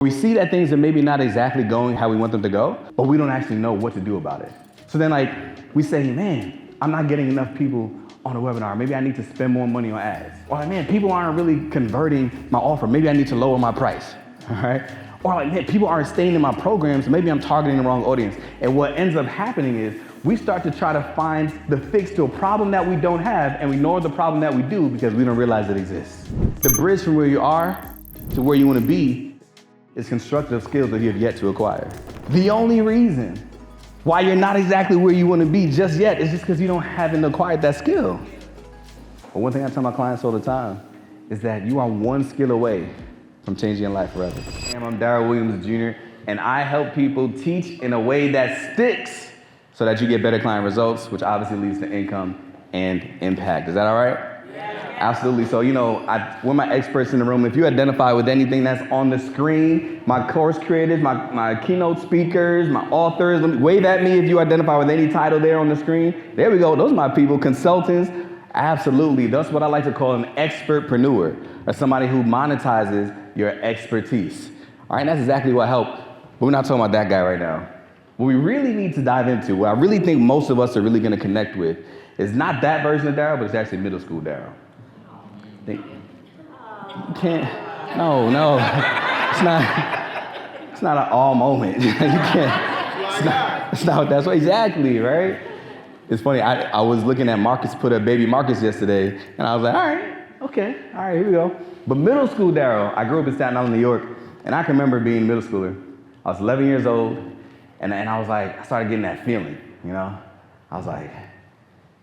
We see that things are maybe not exactly going how we want them to go, but we don't actually know what to do about it. So then we say, man, I'm not getting enough people on a webinar. Maybe I need to spend more money on ads. Or man, people aren't really converting my offer. Maybe I need to lower my price, all right? Or man, people aren't staying in my programs. Maybe I'm targeting the wrong audience. And what ends up happening is we start to try to find the fix to a problem that we don't have, and we ignore the problem that we do because we don't realize it exists. The bridge from where you are to where you want to be is constructive skills that you have yet to acquire. The only reason why you're not exactly where you want to be just yet is just because you haven't acquired that skill. But one thing I tell my clients all the time is that you are one skill away from changing your life forever. I'm Darryl Williams Jr., and I help people teach in a way that sticks so that you get better client results, which obviously leads to income and impact. Is that all right? Absolutely. So, we're my experts in the room. If you identify with anything that's on the screen, my course creators, my keynote speakers, my authors, wave at me if you identify with any title there on the screen. There we go. Those are my people. Consultants. Absolutely. That's what I like to call an expertpreneur, or somebody who monetizes your expertise. All right, and that's exactly what helped. But we're not talking about that guy right now. What we really need to dive into, what I really think most of us are really going to connect with, is not that version of Darryl, but it's actually middle school Darryl. You can't, no, it's not an all moment. You can't, it's not what that's what, exactly, right? It's funny, I was looking at Marcus put up Baby Marcus yesterday, and I was like, all right, here we go. But middle school Darryl, I grew up in Staten Island, New York, and I can remember being a middle schooler. I was 11 years old, and I was like, I started getting that feeling, I was like,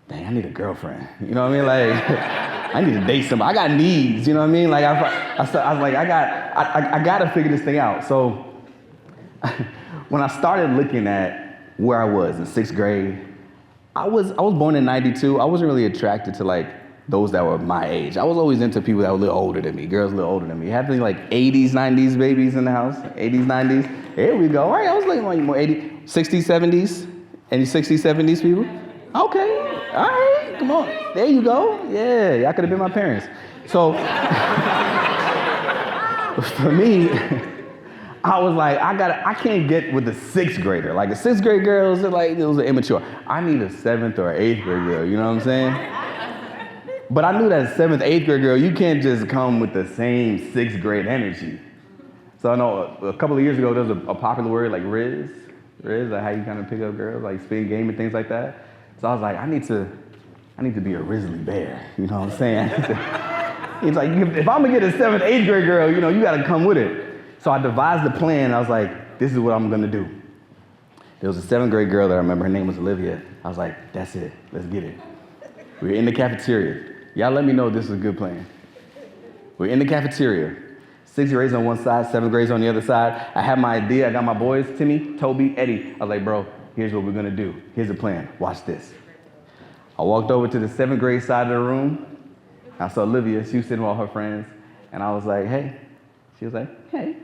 dang, I need a girlfriend, you know what I mean? Like, I need to date somebody. I got needs, you know what I mean? Like, I was like, I got to figure this thing out. So when I started looking at where I was in 6th grade, I was born in 92. I wasn't really attracted to those that were my age. I was always into people that were a little older than me, girls a little older than me. You have to be 80s, 90s babies in the house, 80s, 90s. Here we go. All right, I was looking more 80s, 60s, 70s. Any 60s, 70s people? Okay, all right, come on. There you go. Yeah, y'all could have been my parents. So for me, I was like, I can't get with the 6th grader. Like the 6th grade girls are those are immature. I need a 7th or 8th grade girl, you know what I'm saying? But I knew that 7th, 8th grade girl, you can't just come with the same 6th grade energy. So I know a couple of years ago, there was a popular word like Riz, like how you kind of pick up girls, like spin game and things like that. So I was like, I need to be a grizzly bear, you know what I'm saying? He's like, if I'm gonna get a 7th, 8th grade girl, you gotta come with it. So I devised a plan. I was like, this is what I'm gonna do. There was a 7th grade girl that I remember, her name was Olivia. I was like, that's it, let's get it. We were in the cafeteria. Y'all let me know if this is a good plan. We're in the cafeteria. 6th grades on one side, 7th grades on the other side. I had my idea. I got my boys, Timmy, Toby, Eddie. I was like, bro, here's what we're gonna do. Here's the plan. Watch this. I walked over to the 7th grade side of the room. I saw Olivia. She was sitting with all her friends. And I was like, hey. She was like, hey.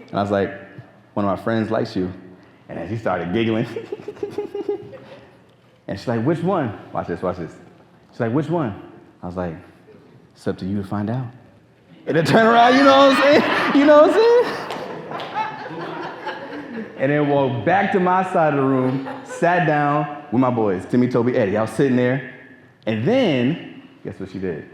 And I was like, one of my friends likes you. And then she started giggling. And she's like, which one? Watch this. She's like, which one? I was like, it's up to you to find out. And then turn around, you know what I'm saying? And then walked back to my side of the room, sat down with my boys, Timmy, Toby, Eddie. I was sitting there. And then, guess what she did?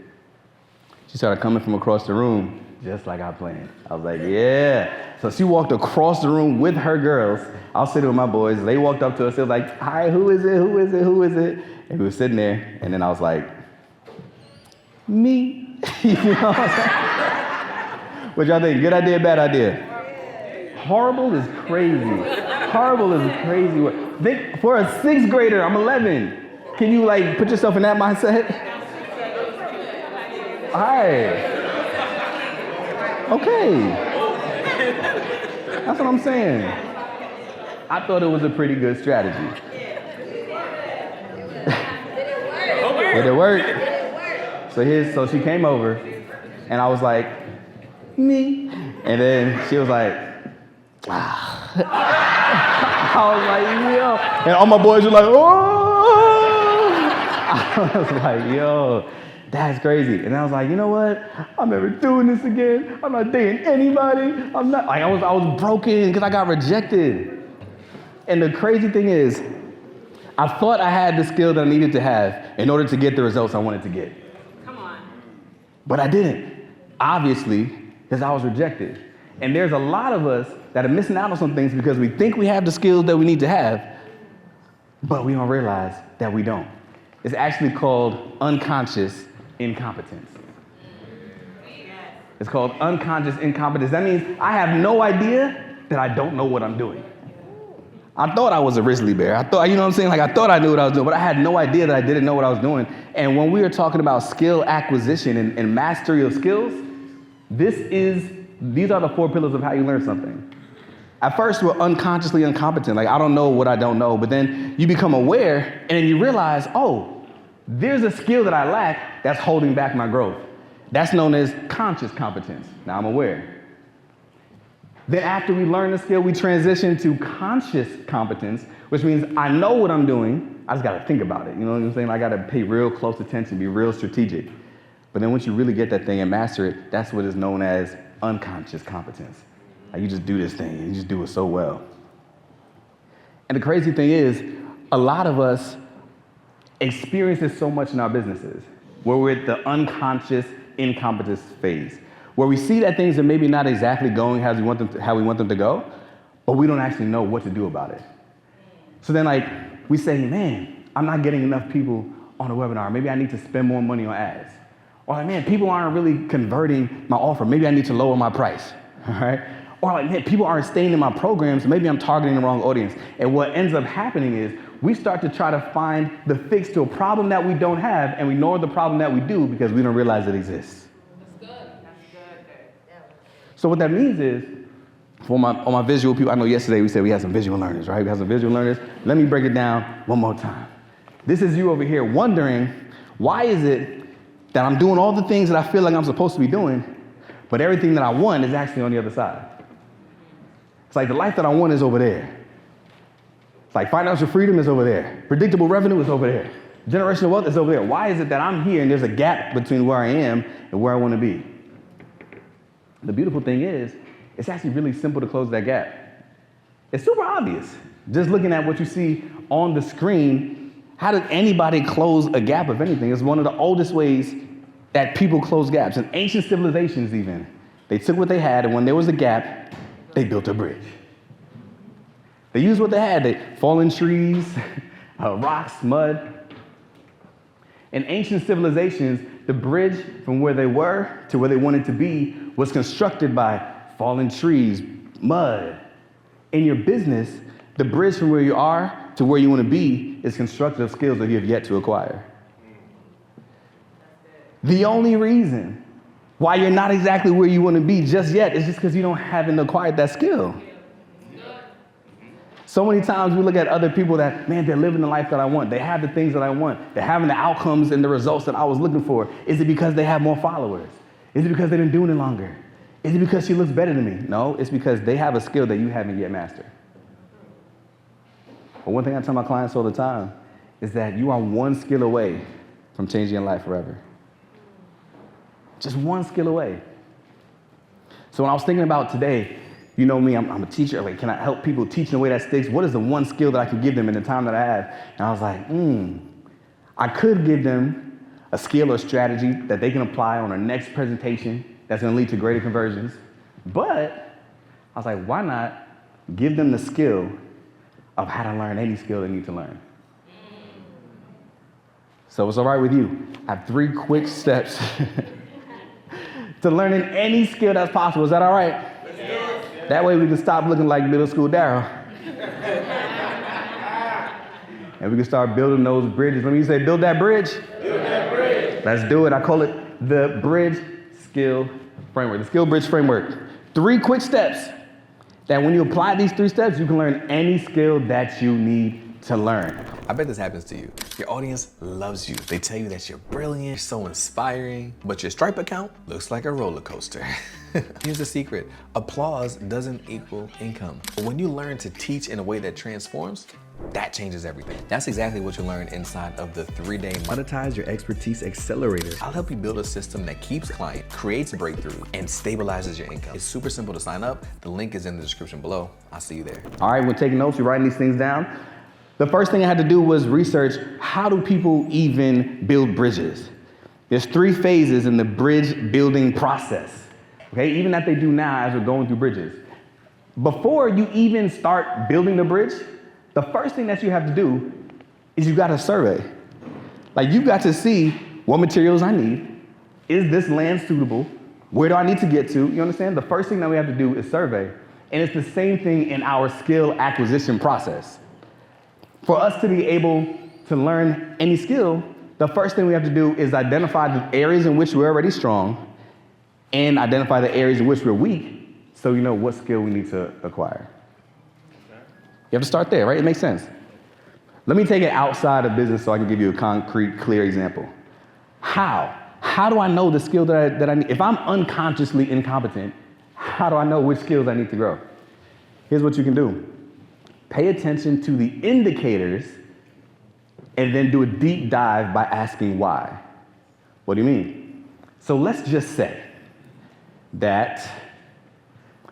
She started coming from across the room, just like I planned. I was like, yeah. So she walked across the room with her girls. I was sitting with my boys. They walked up to us. They was like, hi, who is it? And we were sitting there. And then I was like, me. You know what I'm saying? What y'all think? Good idea, bad idea? Horrible is crazy. Horrible is a crazy word. Think, for a 6th grader, I'm 11. Can you put yourself in that mindset? All right. Okay. That's what I'm saying. I thought it was a pretty good strategy. Did it work? So she came over, and I was like, me. And then she was like, ah. I was like, yo. And all my boys were like, oh. I was like, yo, That's crazy. And I was like, you know what? I'm never doing this again. I'm not dating anybody. I'm not, like, I was broken because I got rejected. And the crazy thing is, I thought I had the skill that I needed to have in order to get the results I wanted to get. Come on. But I didn't, obviously, because I was rejected. And there's a lot of us that are missing out on some things because we think we have the skills that we need to have, but we don't realize that we don't. It's actually called unconscious incompetence. It's called unconscious incompetence. That means I have no idea that I don't know what I'm doing. I thought I was a grizzly bear. I thought, you know what I'm saying? Like, I thought I knew what I was doing, but I had no idea that I didn't know what I was doing. And when we are talking about skill acquisition and mastery of skills, these are the 4 pillars of how you learn something. At first, we're unconsciously incompetent. Like, I don't know what I don't know. But then you become aware, and then you realize, oh, there's a skill that I lack that's holding back my growth. That's known as conscious competence. Now I'm aware. Then after we learn the skill, we transition to conscious competence, which means I know what I'm doing. I just got to think about it. You know what I'm saying? I got to pay real close attention, be real strategic. But then once you really get that thing and master it, that's what is known as unconscious competence. Like, you just do this thing, and you just do it so well. And the crazy thing is, a lot of us experience this so much in our businesses, where we're at the unconscious incompetence phase, where we see that things are maybe not exactly going how we want them to go, but we don't actually know what to do about it. So then, like, we say, man, I'm not getting enough people on a webinar. Maybe I need to spend more money on ads. Or like, man, people aren't really converting my offer. Maybe I need to lower my price, all right? Or like, man, people aren't staying in my programs. Maybe I'm targeting the wrong audience. And what ends up happening is we start to try to find the fix to a problem that we don't have, and we ignore the problem that we do because we don't realize it exists. That's good. That's good. So what that means is, on my visual people, I know yesterday we said we had some visual learners, right? We have some visual learners. Let me break it down one more time. This is you over here wondering, why is it that I'm doing all the things that I feel like I'm supposed to be doing, but everything that I want is actually on the other side? It's like the life that I want is over there. It's like financial freedom is over there. Predictable revenue is over there. Generational wealth is over there. Why is it that I'm here and there's a gap between where I am and where I want to be? The beautiful thing is, it's actually really simple to close that gap. It's super obvious. Just looking at what you see on the screen, how does anybody close a gap of anything? It's one of the oldest ways that people close gaps. In ancient civilizations even, they took what they had, and when there was a gap, they built a bridge. They used what they had, fallen trees, rocks, mud. In ancient civilizations, the bridge from where they were to where they wanted to be was constructed by fallen trees, mud. In your business, the bridge from where you are to where you want to be is constructed of skills that you have yet to acquire. The only reason why you're not exactly where you want to be just yet is just because you haven't acquired that skill. So many times we look at other people that, man, they're living the life that I want. They have the things that I want. They're having the outcomes and the results that I was looking for. Is it because they have more followers? Is it because they've been doing it longer? Is it because she looks better than me? No, it's because they have a skill that you haven't yet mastered. But one thing I tell my clients all the time is that you are one skill away from changing your life forever. Just one skill away. So when I was thinking about today, you know me, I'm a teacher. Like, can I help people teach in a way that sticks? What is the one skill that I can give them in the time that I have? And I was like, I could give them a skill or strategy that they can apply on their next presentation that's going to lead to greater conversions. But I was like, why not give them the skill of how to learn any skill they need to learn? So it's all right with you. I have 3 quick steps to learning any skill that's possible. Is that all right? That way we can stop looking like middle school Daryl. And we can start building those bridges. Let me say, build that bridge. Build that bridge. Let's do it. I call it the bridge skill framework, the skill bridge framework. 3 quick steps that when you apply these 3 steps, you can learn any skill that you need to learn. I bet this happens to you. Your audience loves you. They tell you that you're brilliant, so inspiring, but your Stripe account looks like a roller coaster. Here's the secret. Applause doesn't equal income. But when you learn to teach in a way that transforms, That changes everything. That's exactly what you learn inside of the 3-day Monetize Your Expertise Accelerator. I'll help you build a system that keeps client, creates breakthrough, and stabilizes your income. It's super simple to sign up. The link is in the description below. I'll see you there. All right, we're taking notes, you're writing these things down. The first thing I had to do was research, how do people even build bridges? There's 3 phases in the bridge building process, okay? Even that they do now as we're going through bridges. Before you even start building the bridge, the first thing that you have to do is you got to survey. Like, you've got to see what materials I need. Is this land suitable? Where do I need to get to? You understand? The first thing that we have to do is survey. And it's the same thing in our skill acquisition process. For us to be able to learn any skill, the first thing we have to do is identify the areas in which we're already strong and identify the areas in which we're weak so you know what skill we need to acquire. You have to start there, right? It makes sense. Let me take it outside of business so I can give you a concrete, clear example. How? How do I know the skill that I need? If I'm unconsciously incompetent, how do I know which skills I need to grow? Here's what you can do. Pay attention to the indicators and then do a deep dive by asking why. What do you mean? So let's just say that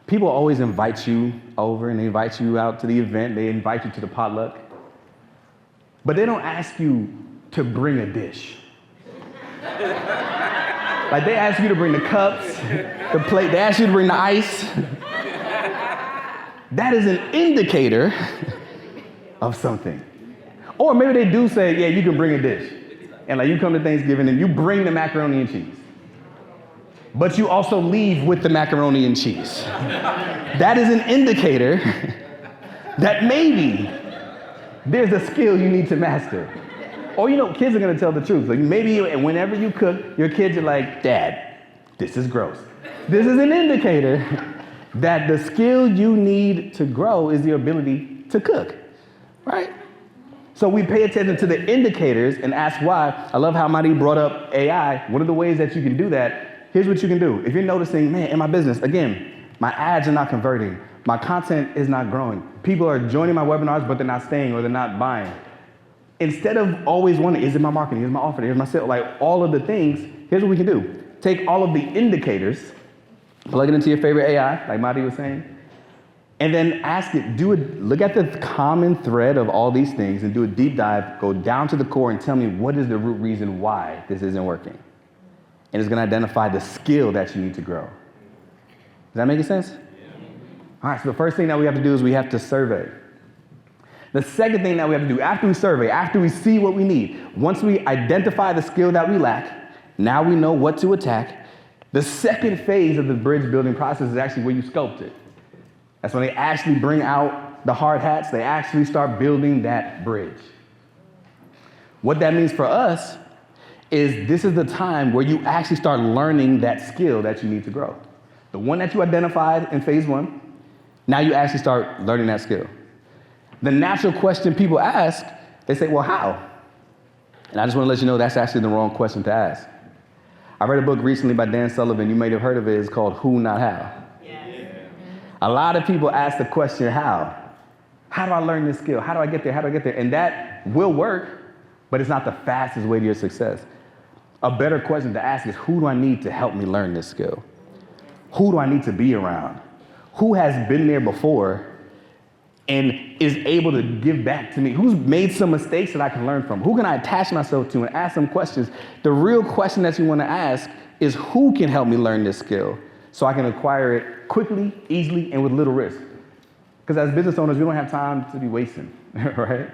people always invite you over and they invite you out to the event, they invite you to the potluck, but they don't ask you to bring a dish. Like, they ask you to bring the cups, the plate, they ask you to bring the ice. That is an indicator of something. Or maybe they do say, yeah, you can bring a dish. And like, you come to Thanksgiving and you bring the macaroni and cheese. But you also leave with the macaroni and cheese. That is an indicator that maybe there's a skill you need to master. Or, you know, kids are gonna tell the truth. Like, maybe whenever you cook, your kids are like, Dad, this is gross. This is an indicator that the skill you need to grow is the ability to cook, right? So we pay attention to the indicators and ask why. I love how Madi brought up AI. One of the ways that you can do that, here's what you can do. If you're noticing, man, in my business, again, my ads are not converting, my content is not growing, people are joining my webinars, but they're not staying or they're not buying. Instead of always wondering, is it my marketing, is it my offer, is my sale, like all of the things, here's what we can do. Take all of the indicators, plug it into your favorite AI, like Madi was saying, and then ask it, look at the common thread of all these things and do a deep dive, go down to the core and tell me what is the root reason why this isn't working. And it's gonna identify the skill that you need to grow. Does that make sense? Yeah. All right, so the first thing that we have to do is we have to survey. The second thing that we have to do after we survey, after we see what we need, once we identify the skill that we lack, now we know what to attack. The second phase of the bridge building process is actually where you sculpt it. That's when they actually bring out the hard hats, they actually start building that bridge. What that means for us is this is the time where you actually start learning that skill that you need to grow. The one that you identified in phase 1, now you actually start learning that skill. The natural question people ask, they say, well, how? And I just want to let you know that's actually the wrong question to ask. I read a book recently by Dan Sullivan, you may have heard of it, it's called Who, Not How. Yes. A lot of people ask the question, how? How do I learn this skill? How do I get there? How do I get there? And that will work, but it's not the fastest way to your success. A better question to ask is, who do I need to help me learn this skill? Who do I need to be around? Who has been there before and is able to give back to me? Who's made some mistakes that I can learn from? Who can I attach myself to and ask some questions? The real question that you want to ask is, who can help me learn this skill so I can acquire it quickly, easily, and with little risk? Because as business owners, we don't have time to be wasting, right?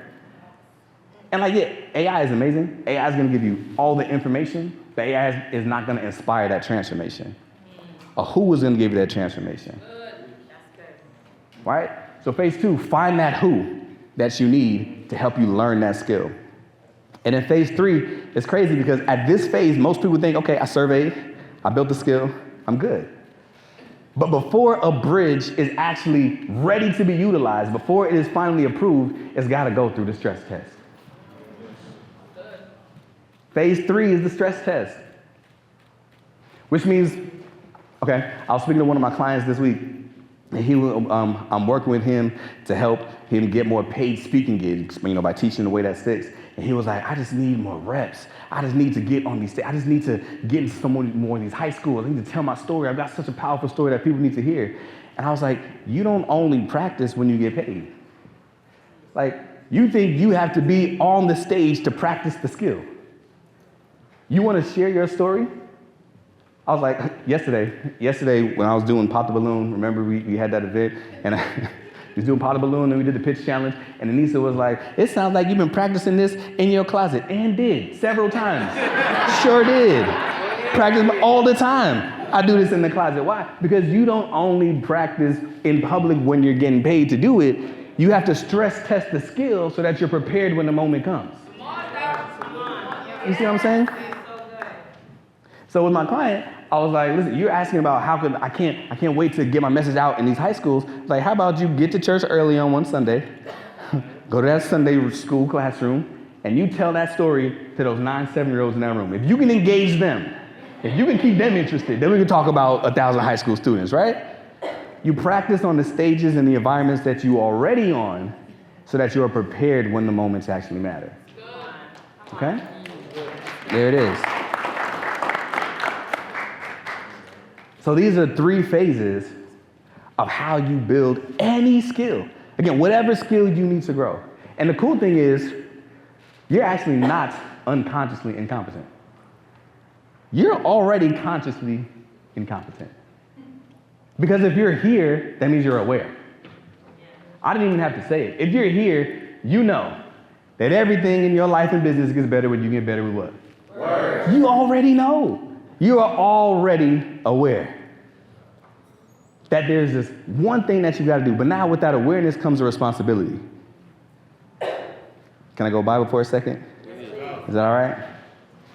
And like, yeah, AI is amazing. AI is going to give you all the information, but AI is not going to inspire that transformation. A who is going to give you that transformation. Good. That's good. Right? So phase 2, find that who that you need to help you learn that skill. And in phase 3, it's crazy because at this phase, most people think, okay, I surveyed, I built the skill, I'm good. But before a bridge is actually ready to be utilized, before it is finally approved, it's got to go through the stress test. Phase 3 is the stress test, which means, okay, I was speaking to one of my clients this week, And I'm working with him to help him get more paid speaking gigs, by teaching the way that sticks. And he was like, I just need more reps. I just need to get on these I just need to get into some more of these high schools. I need to tell my story. I've got such a powerful story that people need to hear. And I was like, you don't only practice when you get paid. Like, you think you have to be on the stage to practice the skill. You want to share your story? I was like, yesterday when I was doing Pop the Balloon, remember we had that event, and I was doing Pop the Balloon, and we did the pitch challenge, and Anissa was like, it sounds like you've been practicing this in your closet, and did, several times. Sure did. Practice all the time. I do this in the closet. Why? Because you don't only practice in public when you're getting paid to do it, you have to stress test the skill so that you're prepared when the moment comes. You see what I'm saying? So with my client, I was like, listen, you're asking about I can't wait to get my message out in these high schools. Like, how about you get to church early on one Sunday, go to that Sunday school classroom, and you tell that story to those 9, 7-year-olds in that room. If you can engage them, if you can keep them interested, then we can talk about 1,000 high school students, right? You practice on the stages and the environments that you are already on so that you are prepared when the moments actually matter. Okay? There it is. So these are 3 phases of how you build any skill. Again, whatever skill you need to grow. And the cool thing is, you're actually not unconsciously incompetent. You're already consciously incompetent. Because if you're here, that means you're aware. I didn't even have to say it. If you're here, you know that everything in your life and business gets better when you get better with what? Words. You already know. You are already aware that there's this one thing that you got to do. But now with that awareness comes a responsibility. Can I go Bible for a second? Is that all right?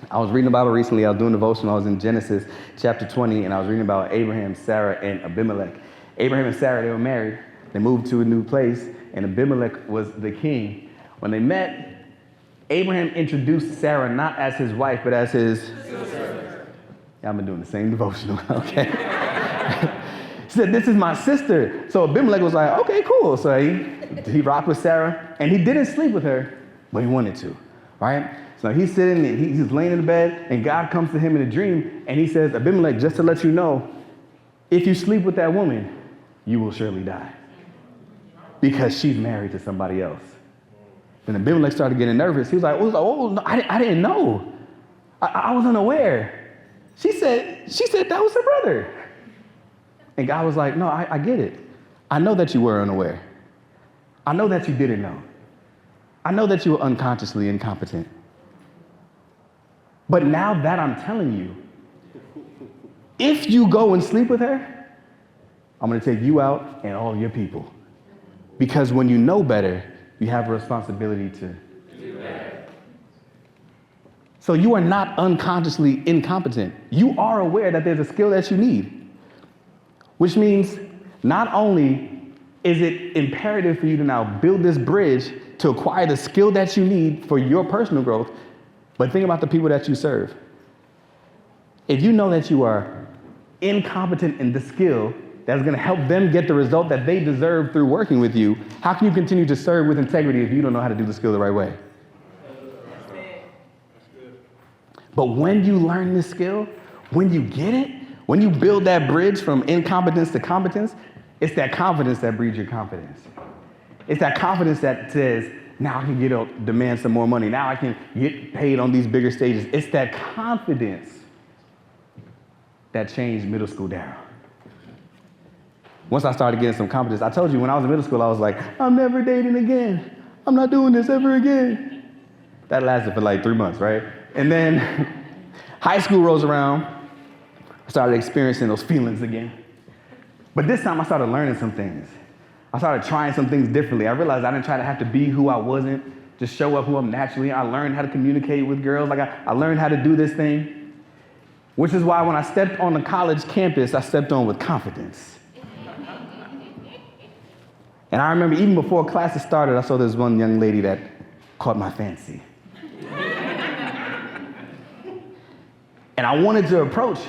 I was reading the Bible recently. I was doing devotion. I was in Genesis chapter 20, and I was reading about Abraham, Sarah, and Abimelech. Abraham and Sarah, they were married. They moved to a new place, and Abimelech was the king. When they met, Abraham introduced Sarah not as his wife, but as his sister. Yeah, I've been doing the same devotional, okay? He said, this is my sister. So Abimelech was like, okay, cool. So he rocked with Sarah, and he didn't sleep with her, but he wanted to, right? So he's sitting, and he's laying in the bed, and God comes to him in a dream, and he says, Abimelech, just to let you know, if you sleep with that woman, you will surely die, because she's married to somebody else. Then Abimelech started getting nervous. He was like, oh, no, I didn't know. I was unaware. She said that was her brother. And God was like, no, I get it. I know that you were unaware. I know that you didn't know. I know that you were unconsciously incompetent. But now that I'm telling you, if you go and sleep with her, I'm going to take you out and all your people. Because when you know better, you have a responsibility to do better. So you are not unconsciously incompetent. You are aware that there's a skill that you need. Which means not only is it imperative for you to now build this bridge to acquire the skill that you need for your personal growth, but think about the people that you serve. If you know that you are incompetent in the skill that's going to help them get the result that they deserve through working with you, how can you continue to serve with integrity if you don't know how to do the skill the right way? But when you learn this skill, when you get it, when you build that bridge from incompetence to competence, it's that confidence that breeds your confidence. It's that confidence that says, now I can demand some more money. Now I can get paid on these bigger stages. It's that confidence that changed middle school Darryl. Once I started getting some confidence, I told you when I was in middle school, I was like, I'm never dating again. I'm not doing this ever again. That lasted for like 3 months, right? And then high school rolls around. I started experiencing those feelings again. But this time I started learning some things. I started trying some things differently. I realized I didn't try to have to be who I wasn't, just show up who I'm naturally. I learned how to communicate with girls. Like I learned how to do this thing, which is why when I stepped on the college campus, I stepped on with confidence. And I remember even before classes started, I saw this one young lady that caught my fancy. And I wanted to approach,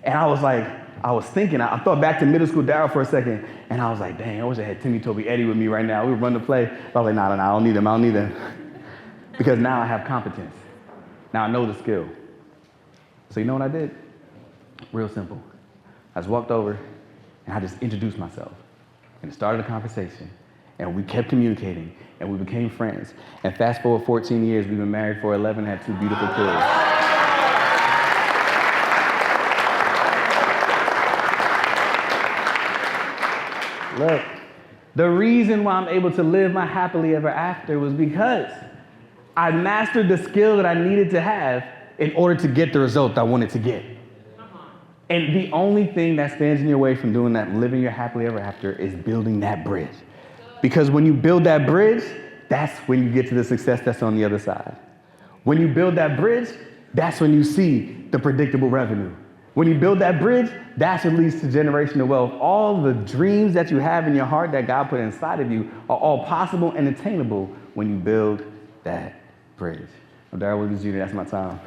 and I was like, I was thinking, I thought back to middle school Daryl for a second, and I was like, dang, I wish I had Timmy, Toby, Eddie with me right now. We would run the play. But I was like, nah, I don't need them. Because now I have competence. Now I know the skill. So you know what I did? Real simple. I just walked over, and I just introduced myself. And it started a conversation. And we kept communicating, and we became friends. And fast forward 14 years, we've been married for 11 and have 2 beautiful kids. Look, the reason why I'm able to live my happily ever after was because I mastered the skill that I needed to have in order to get the result I wanted to get. And the only thing that stands in your way from doing that, living your happily ever after, is building that bridge. Because when you build that bridge, that's when you get to the success that's on the other side. When you build that bridge, that's when you see the predictable revenue. When you build that bridge, that's what leads to generational wealth. All the dreams that you have in your heart that God put inside of you are all possible and attainable when you build that bridge. I'm Darryl Williams Jr., that's my time.